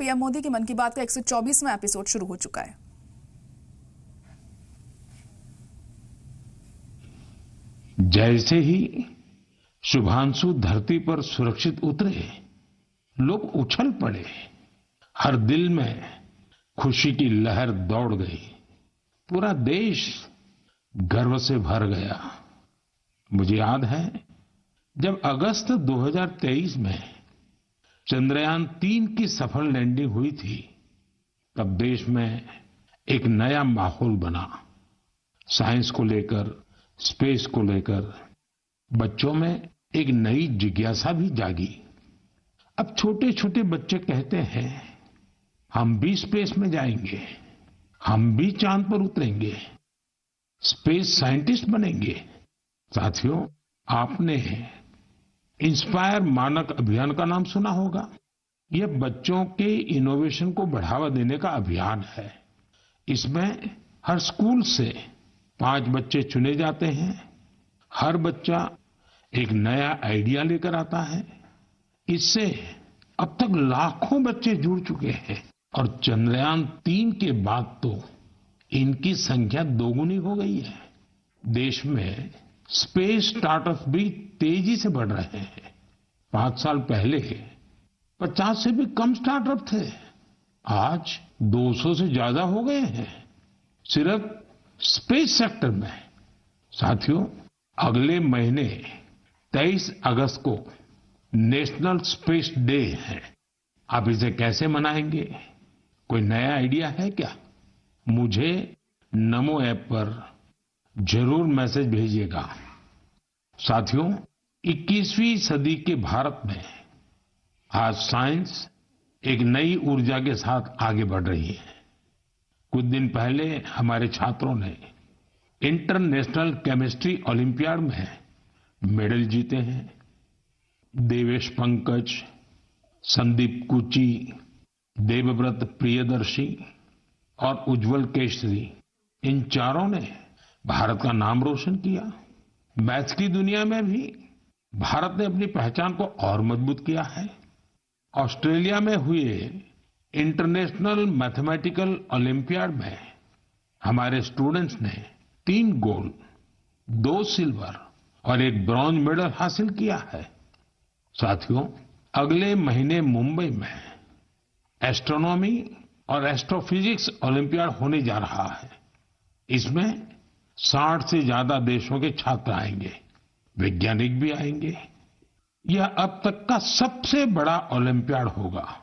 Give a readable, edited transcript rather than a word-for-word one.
PM Modi की मन की बात का 124वां एपिसोड शुरू हो चुका है। जैसे ही शुभांशु धरती पर सुरक्षित उतरे, लोग उछल पड़े। हर दिल में खुशी की लहर दौड़ गई। पूरा देश गर्व से भर गया। मुझे याद है जब अगस्त 2023 में चंद्रयान-3 की सफल लैंडिंग हुई थी, तब देश में एक नया माहौल बना। साइंस को लेकर, स्पेस को लेकर बच्चों में एक नई जिज्ञासा भी जागी। अब छोटे छोटे बच्चे कहते हैं, हम भी स्पेस में जाएंगे, हम भी चांद पर उतरेंगे, स्पेस साइंटिस्ट बनेंगे। साथियों, आपने इंस्पायर मानक अभियान का नाम सुना होगा। यह बच्चों के इनोवेशन को बढ़ावा देने का अभियान है। इसमें हर स्कूल से 5 बच्चे चुने जाते हैं। हर बच्चा एक नया आइडिया लेकर आता है। इससे अब तक लाखों बच्चे जुड़ चुके हैं और चंद्रयान-3 के बाद तो इनकी संख्या दोगुनी हो गई है। देश में स्पेस स्टार्टअप भी तेजी से बढ़ रहे हैं। 5 साल पहले 50 से भी कम स्टार्टअप थे, आज 200 से ज्यादा हो गए हैं, सिर्फ स्पेस सेक्टर में। साथियों, अगले महीने 23 अगस्त को नेशनल स्पेस डे है। आप इसे कैसे मनाएंगे? कोई नया आइडिया है क्या? मुझे नमो ऐप पर जरूर मैसेज भेजिएगा। साथियों, 21वीं सदी के भारत में आज साइंस एक नई ऊर्जा के साथ आगे बढ़ रही है। कुछ दिन पहले हमारे छात्रों ने इंटरनेशनल केमिस्ट्री ओलंपियाड में मेडल जीते हैं। देवेश पंकज, संदीप कुची, देवव्रत प्रियदर्शी और उज्जवल केशरी, इन चारों ने भारत का नाम रोशन किया। मैथ्स की दुनिया में भी भारत ने अपनी पहचान को और मजबूत किया है। ऑस्ट्रेलिया में हुए इंटरनेशनल मैथमेटिकल ओलंपियाड में हमारे स्टूडेंट्स ने 3 गोल्ड, 2 सिल्वर और 1 ब्रॉन्ज मेडल हासिल किया है। साथियों, अगले महीने मुंबई में एस्ट्रोनॉमी और एस्ट्रोफिजिक्स ओलंपियाड होने जा रहा है। इसमें 60 से ज्यादा देशों के छात्र आएंगे, वैज्ञानिक भी आएंगे। यह अब तक का सबसे बड़ा ओलंपियाड होगा।